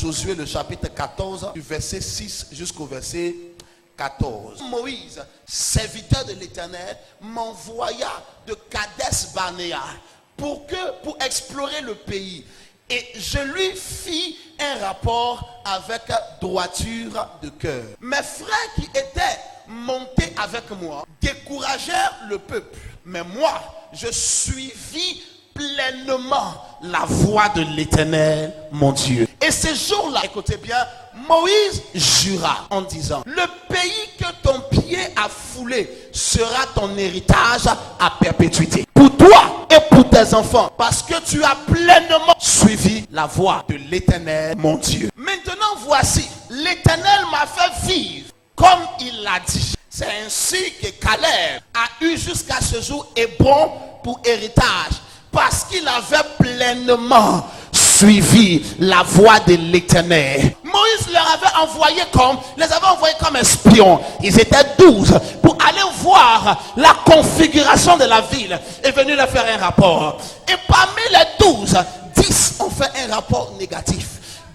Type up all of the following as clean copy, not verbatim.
Josué le chapitre 14, du verset 6 jusqu'au verset 14. Moïse, serviteur de l'Éternel, m'envoya de Kadesh Barnéa pour explorer le pays. Et je lui fis un rapport avec droiture de cœur. Mes frères qui étaient montés avec moi découragèrent le peuple. Mais moi, je suivis pleinement la voie de l'Éternel, mon Dieu. Et ce jour-là, écoutez bien, Moïse jura en disant: le pays que ton pied a foulé sera ton héritage à perpétuité, pour toi et pour tes enfants, parce que tu as pleinement suivi la voie de l'Éternel, mon Dieu. Maintenant, voici, l'Éternel m'a fait vivre comme il l'a dit. C'est ainsi que Caleb a eu jusqu'à ce jour Hébron pour héritage, parce qu'il avait pleinement suivi la voie de l'Éternel. Moïse les avait envoyés comme espions. Ils étaient 12 pour aller voir la configuration de la ville et venir leur faire un rapport. Et parmi les 12, 10 ont fait un rapport négatif.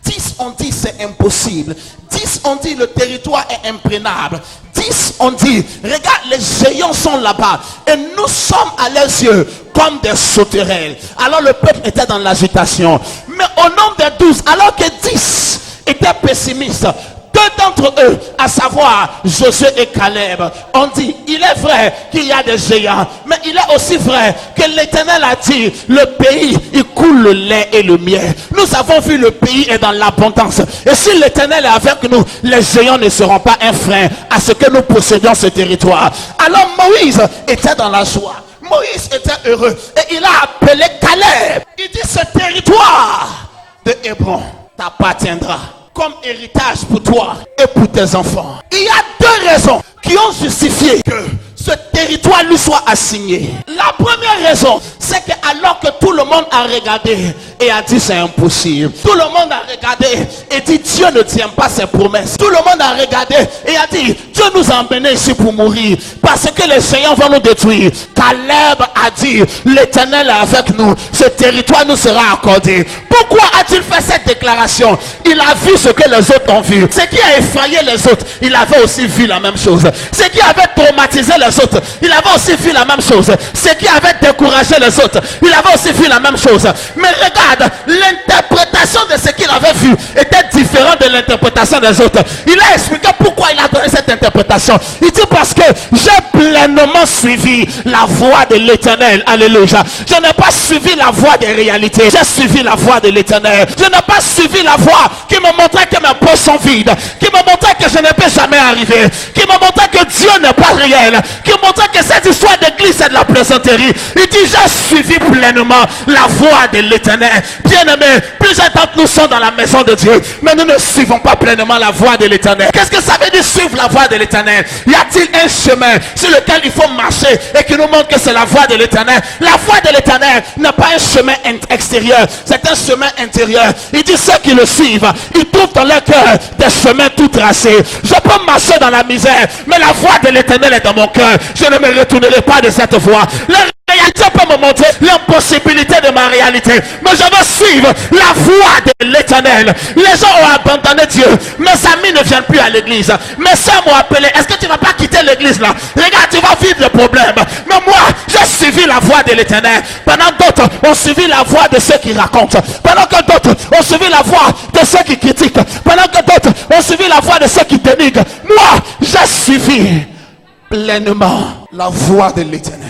10 ont dit c'est impossible. 10 ont dit le territoire est imprégnable. 10 ont dit regarde, les géants sont là-bas et nous sommes à leurs yeux comme des sauterelles. Alors le peuple était dans l'agitation. Mais au nombre des 12, alors que 10 étaient pessimistes, deux d'entre eux, à savoir Josué et Caleb, ont dit il est vrai qu'il y a des géants, mais il est aussi vrai que l'Éternel a dit le pays il coule le lait et le miel. Nous avons vu le pays est dans l'abondance, et si l'Éternel est avec nous, les géants ne seront pas un frein à ce que nous possédions ce territoire. Alors Moïse était dans la joie, Moïse était heureux, et il a appelé Caleb. Il dit ce territoire de Hébron t'appartiendra comme héritage pour toi et pour tes enfants. Il y a deux raisons qui ont justifié que ce territoire lui soit assigné. La première raison, c'est que alors que tout le monde a regardé et a dit c'est impossible, tout le monde a regardé et dit Dieu ne tient pas ses promesses, tout le monde a regardé et a dit Dieu nous a emmenés ici pour mourir parce que les géants vont nous détruire. Caleb a dit l'Éternel est avec nous, ce territoire nous sera accordé. Pourquoi a-t-il fait cette déclaration? Il a vu ce que les autres ont vu. Ce qui a effrayé les autres, il avait aussi vu la même chose. Ce qui avait traumatisé les autres, il avait aussi vu la même chose. Ce qui avait découragé les autres, il avait aussi vu la même chose. Mais regarde, l'interprétation de ce qu'il avait vu était différente de l'interprétation des autres. Il a expliqué pourquoi il a donné cette interprétation. Il dit parce que j'ai pleinement suivi la voie de l'Éternel. Alléluia. Je n'ai pas suivi la voie des réalités, j'ai suivi la voie de l'Éternel. Je n'ai pas suivi la voie qui me montrait que mes poches sont vides, qui me montrait que je ne peux jamais arriver, qui me montrait que Dieu n'est pas réel, qui me montrait que cette histoire d'église est de la plaisanterie. Il dit j'ai suivi pleinement la voie de l'Éternel. Bien aimé, plusieurs d'entre nous sont dans la maison de Dieu, mais nous ne suivons pas pleinement la voie de l'Éternel. Qu'est-ce que ça veut dire suivre la voie de l'Éternel? Y a-t-il un chemin sur lequel il faut marcher et qui nous montre que c'est la voie de l'Éternel? La voie de l'Éternel n'est pas un chemin extérieur, c'est un chemin intérieur. Il dit ceux qui le suivent, ils trouvent dans leur cœur des chemins tout tracés. Je peux marcher dans la misère, mais la voie de l'Éternel est dans mon cœur. Je ne me retournerai pas de cette voie. La réalité peut me montrer l'impossibilité de ma réalité, mais je veux suivre la voie de l'Éternel. Les gens ont abandonné Dieu. Mes amis ne viennent plus à l'église. Mes soeurs m'ont appelé. Est-ce que tu ne vas pas quitter l'église là? Regarde, tu vas vivre le problème. Mais moi, j'ai suivi la voie de l'Éternel. Pendant d'autres ont suivi la voie de ceux qui racontent. Pendant que d'autres ont suivi la voie de ceux qui critiquent. Pendant que d'autres ont suivi la voie de ceux qui dénigrent. Moi, j'ai suivi pleinement la voie de l'Éternel.